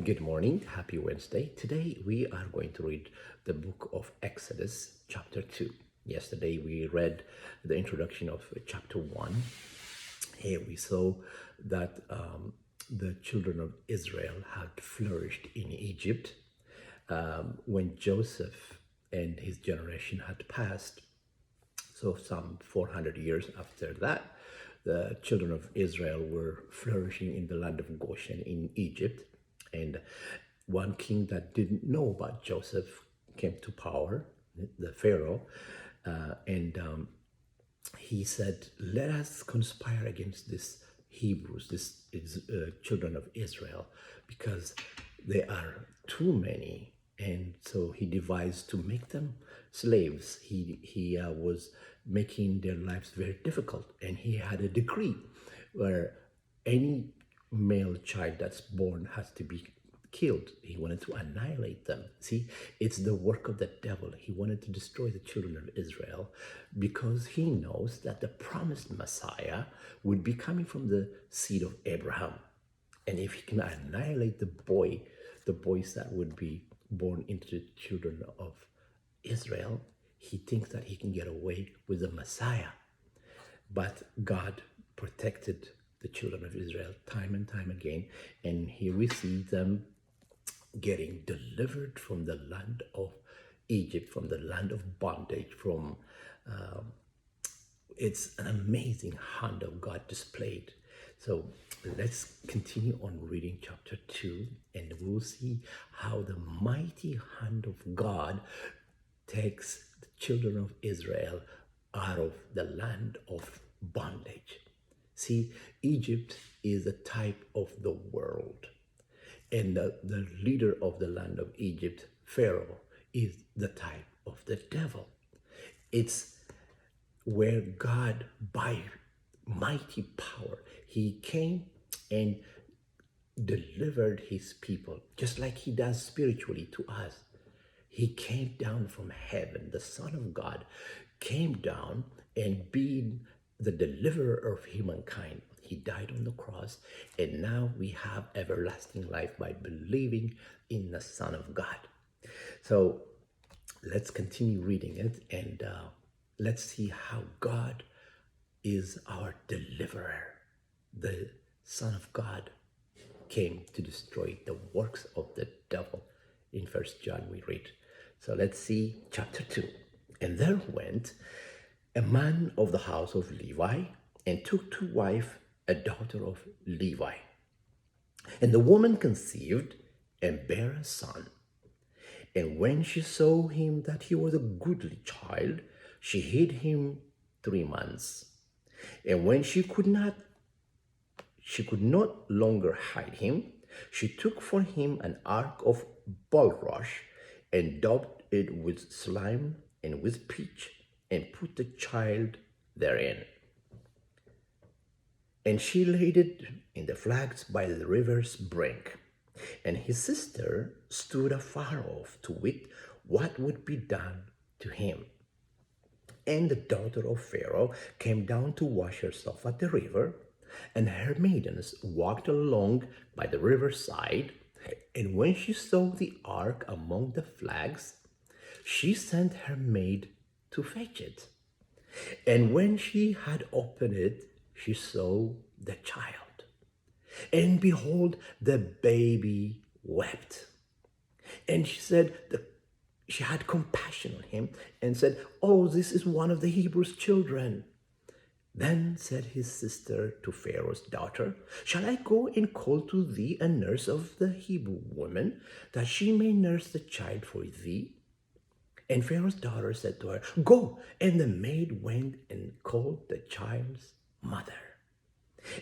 Good morning, happy Wednesday. Today we are going to read the book of Exodus, chapter 2. Yesterday we read the introduction of chapter 1. Here we saw that the children of Israel had flourished in Egypt when Joseph and his generation had passed. So some 400 years after that, the children of Israel were flourishing in the land of Goshen in Egypt. And one king that didn't know about Joseph came to power, the Pharaoh, and he said, let us conspire against these Hebrews, these children of Israel, because they are too many. And so he devised to make them slaves. He was making their lives very difficult. And he had a decree where any male child that's born has to be killed. He wanted to annihilate them. See, it's the work of the devil. He wanted to destroy the children of Israel because he knows that the promised Messiah would be coming from the seed of Abraham. And if he can annihilate the boys that would be born into the children of Israel, he thinks that he can get away with the Messiah. But God protected the children of Israel time and time again. And here we see them getting delivered from the land of Egypt, from the land of bondage, from it's an amazing hand of God displayed. So let's continue on reading chapter 2, and we'll see how the mighty hand of God takes the children of Israel out of the land of bondage. See, Egypt is a type of the world. And the leader of the land of Egypt, Pharaoh, is the type of the devil. It's where God, by mighty power, he came and delivered his people, just like he does spiritually to us. He came down from heaven. The Son of God came down and being the deliverer of humankind. He died on the cross, and now we have everlasting life by believing in the Son of God. So let's continue reading it, and let's see how God is our deliverer. The Son of God came to destroy the works of the devil. In 1 John we read. So let's see chapter 2. And there went a man of the house of Levi and took to wife a daughter of Levi. And the woman conceived and bare a son. And when she saw him that he was a goodly child, she hid him 3 months. And when she could not longer hide him, she took for him an ark of bulrush and daubed it with slime and with pitch, and put the child therein. And she laid it in the flags by the river's brink. And his sister stood afar off to wit what would be done to him. And the daughter of Pharaoh came down to wash herself at the river, and her maidens walked along by the riverside. And when she saw the ark among the flags, she sent her maid to fetch it. And when she had opened it, she saw the child. And behold, the baby wept. And she said, she had compassion on him and said, oh, this is one of the Hebrews' children. Then said his sister to Pharaoh's daughter, shall I go and call to thee a nurse of the Hebrew woman, that she may nurse the child for thee? And Pharaoh's daughter said to her, go. And the maid went and called the child's mother.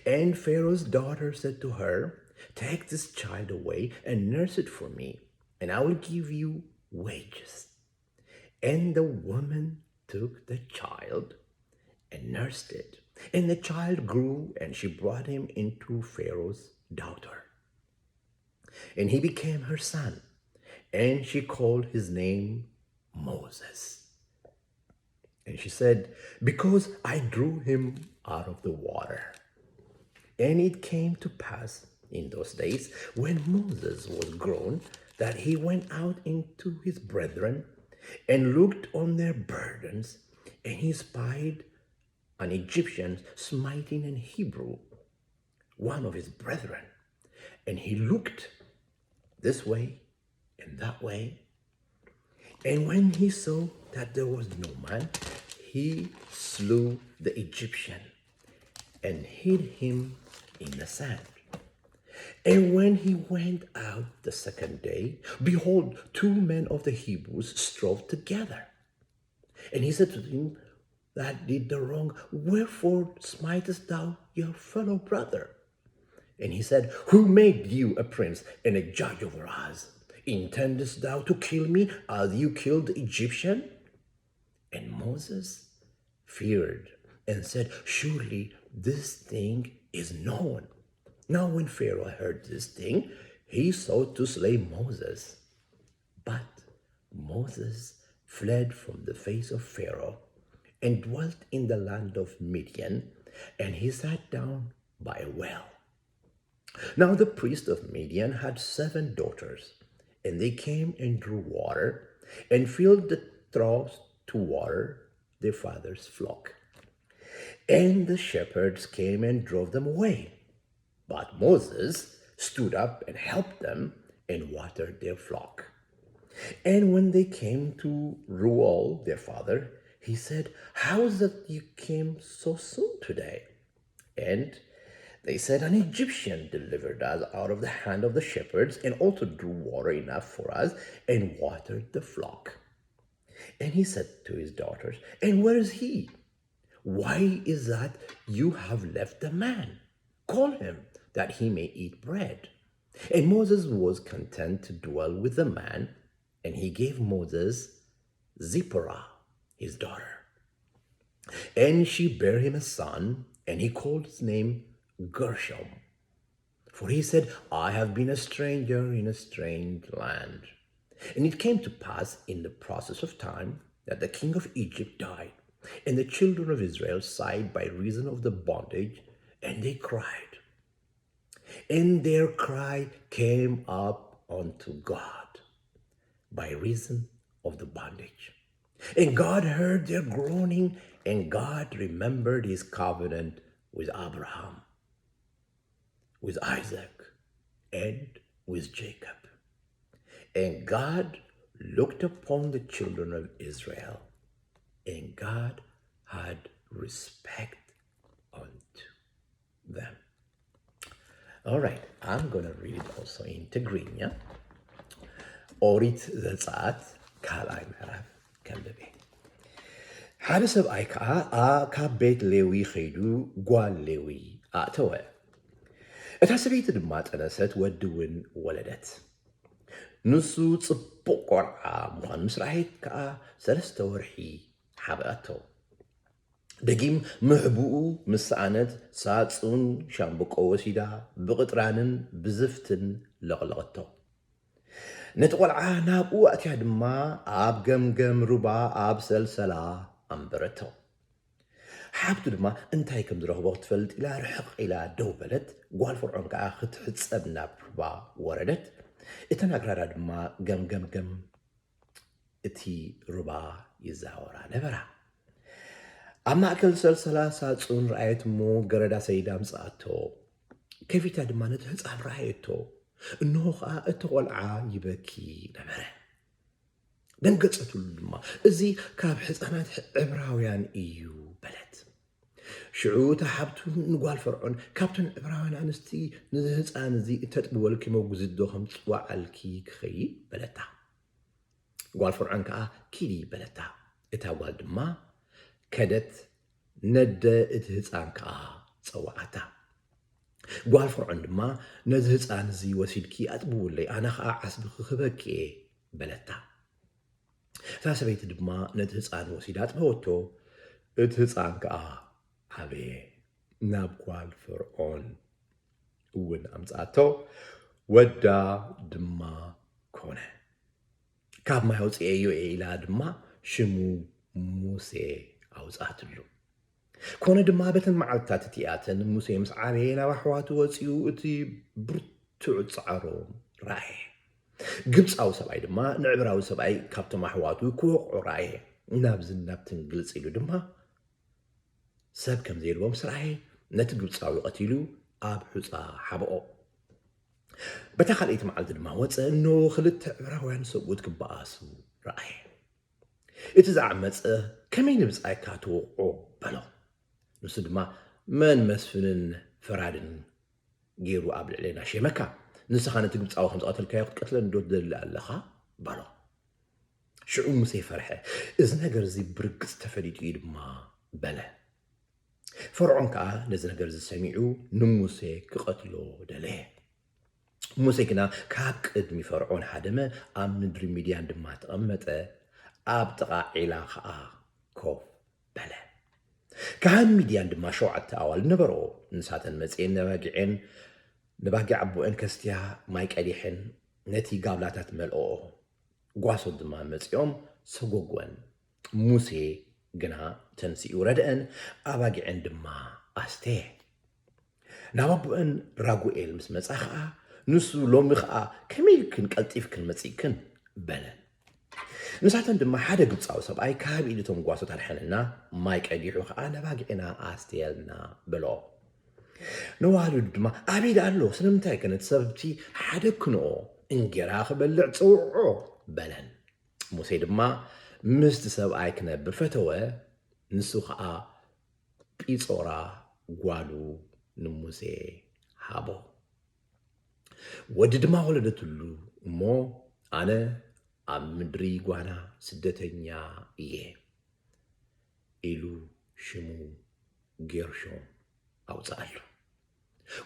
And Pharaoh's daughter said to her, take this child away and nurse it for me, and I will give you wages. And the woman took the child and nursed it. And the child grew, and she brought him into Pharaoh's daughter. And he became her son, and she called his name Moses. And she said, because I drew him out of the water. And it came to pass in those days, when Moses was grown, that he went out into his brethren and looked on their burdens, and he spied an Egyptian smiting an Hebrew, one of his brethren. And he looked this way and that way. And when he saw that there was no man, he slew the Egyptian and hid him in the sand. And when he went out the second day, behold, 2 men of the Hebrews strove together. And he said to him that did the wrong, wherefore smitest thou your fellow brother? And he said, who made you a prince and a judge over us? Intendest thou to kill me as you killed the Egyptian? And Moses feared and said, surely this thing is known. Now when Pharaoh heard this thing, he sought to slay Moses. But Moses fled from the face of Pharaoh and dwelt in the land of Midian, and he sat down by a well. Now the priest of Midian had 7 daughters, and they came and drew water and filled the troughs to water their father's flock. And the shepherds came and drove them away. But Moses stood up and helped them and watered their flock. And when they came to Reuel, their father, he said, how is it you came so soon today? And they said, an Egyptian delivered us out of the hand of the shepherds and also drew water enough for us and watered the flock. And he said to his daughters, and where is he? Why is that you have left the man? Call him, that he may eat bread. And Moses was content to dwell with the man, and he gave Moses Zipporah, his daughter. And she bare him a son, and he called his name Gershom. For he said, I have been a stranger in a strange land. And it came to pass in the process of time that the king of Egypt died, and the children of Israel sighed by reason of the bondage, and they cried. And their cry came up unto God by reason of the bondage. And God heard their groaning, and God remembered his covenant with Abraham, with Isaac, and with Jacob. And God looked upon the children of Israel, and God had respect unto them. All right, I'm going to read it also in Tigrigna. ኦሪት ዘጸአት ካልኣይ ምዕራፍ ከንብብ ሓደ ሰብኣይ ከዓ ካብ ቤት ሌዊ ኸይዱ ጓል ሌዊ ኣእተወ። እታ ሰበይቲ ድማ ጠነሰት፣ ወዲ እውን ወለደት። ንሱ ጽቡቕ ቆርዓ ምዃኑ ምስ ረኣየት ከዓ 3 ወርሒ ሓበኣቶ። ደጊም ምሕቡኡ ምስ ሰኣነት ሳጹን ሻምብቆ ወሲዳ ብቕጥራንን ብዝፍትን ለቕለቐቶ። ነቲ ቆልዓ ናብኡ ኣትያ ድማ ኣብ ገምገም ሩባ ኣብ ሰልሰላ ኣንበረቶ። ሓብቱ ድማ እንታይ ከም ዝረኽቦ ክትፈልጥ ኢላ ርሕቕ ኢላ ደው በለት። ጓል ፍርዖን ከዓ ክትሕፀብ ናብ ሩባ ወረደት። እተን ኣግራዳ ድማ ገምገምገም እቲ ሩባ ይዛወራ ነበራ። ኣብ ማእከል ሰልሰላ ሳጹን ረኣየት እሞ ገረዳ ሰይዳ ምጽኣቶ። ከፊታ ድማ ነቲ ህፃን ረኣየቶ። እንሆ ከዓ እቲ ቆልዓ ይበኪ ነበረ። ደንገጸትሉ ድማ እዚ ካብ ሕፃናት ዕብራውያን እዩ በለት። ሽዑ እታ ሓብቱ ንጓል ፈርዖን ካብተን ዕብራውያን ኣንስቲ ነዚ ህፃን እዚ እተጥብወልኪ መጉዝዶ ከም ጽዋዓልኪ ክኸይድ በለታ። ጓል ፈርዖን ከዓ ኪዲ በለታ። እታ ጓል ድማ ከደት ነደ እቲ ህፃን ከዓ ፀዋዓታ። ጓል ፍርዖን ድማ ነዚ ህፃን እዚ ወሲድኪ ኣጥብውለይ ኣነ ከዓ ዓስቢ ክኽበኪ በለታ። እታ ሰበይቲ ድማ ነቲ ህፃን ወሲዳ ኣጥበወቶ። እቲ ህፃን ከዓ ዓበየ፣ ናብ ጓል ፍርዖን እውን ኣምፃኣቶ፣ ወዳ ድማ ኮነ። ካብ ማይ ኣውፅአዮ ኢላ ድማ ሽሙ ሙሴ ኣውፃትሉ። كون دما بتن معلتات تياتن موسى مس عبي ناب أحواته وصيو إتي برتع تصعرو رأي ግብፃዊ ሰብኣይ ድማ ንዕብራዊ ሰብኣይ ካብቶም ኣሕዋቱ ክወቕዑ ረኣየ ናብዝን ናብትን ግልፅ ኢሉ ድማ ሰብ ከም ዘይልዎም ስራየ ነቲ ግብፃዊ ቀቲሉ ኣብ ሑፃ ሓብኦ በታ ካልአይቲ መዓልቲ ድማ ወፀ እኖ ክልተ ዕብራውያን ሰብኡት ክበኣሱ ረኣየ እቲ ዝዓመፀ ከመይ ንብፃይካ ትወቕዖ በሎ ንሱ ድማ መን መስፍንን ፈራድን ገይሩ ኣብ ልዕለና ሸመካ ንስኻ ነቲ ግብፃዊ ከም ዝቐተልካዮ ክትቀትለን ዶ ትደሊ ኣለኻ በሎ ሽዑ ሙሴ ፈርሐ እዚ ነገር እዚ ብርግፅ ተፈሊጡ እዩ ድማ በለ ፈርዖን ከዓ ነዚ ነገር ዝሰሚዑ ንሙሴ ክቐትሎ ደለየ ሙሴ ግና ካብ ቅድሚ ፈርዖን ሓደመ ኣብ ምድሪ ሚድያን ድማ ተቐመጠ ኣብ ጥቓ ዒላ ከዓ ኮፍ በለ ካህን ሚድያን ድማ 7 ኣዋል ነበሮ ንሳተን መፅአን ነባጊዐን نباقي عبوين كستيا ماي قديحن نتي قابلاتات ملؤو ጓሶት ድማ መፅኦም ሰጎጎን ሙሴ ግና ተንሲኡ ረድአን ኣባጊዕን ድማ ኣስተ ናብ ኣቦአን ራጉኤል ምስ መፃ ከዓ ንሱ ሎሚ ከዓ ከመይ ኢልክን ቀልጢፍክን መፂእክን በለን ንሳተን ድማ ሓደ ግብፃዊ ሰብኣይ ካብ ኢልቶም ጓሶት ኣድሐንና ማይ ቀዲሑ ከዓ ነባጊዕና ኣስተየልና ብሎ نوالو دما عبيد الله سلمتاي كانت سببتي حدا كنو انجرا خبلع تصوعو بلن موسى دما مست سبعي كنبر فتوى نسو خا بيصورا غوالو نموسى حابو ود دما ولدتلو مو انا امدري غوانا سدتنيا ايه إلو شمو جيرشون أوصالو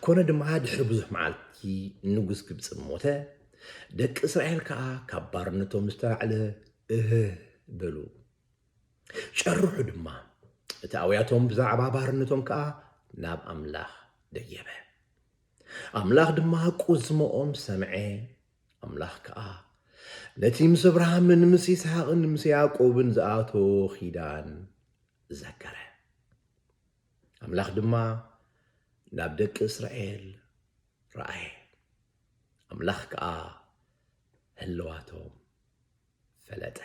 كون دما دحر بزح معلتي نغس كبص موته دك اسرائيل كا كبارنتو مستعله بلو شرح دما تاوياتهم بزعبا بارنتهم كا ناب املاح ديبه املاح دما قزمهم سمعي املاح كا نتي مس ابراهيم مس اسحاق مس يعقوب زاتو خيدان ذكره املاح دما نابدك إسرائيل رأي أملاخ كأ هلواتهم فلته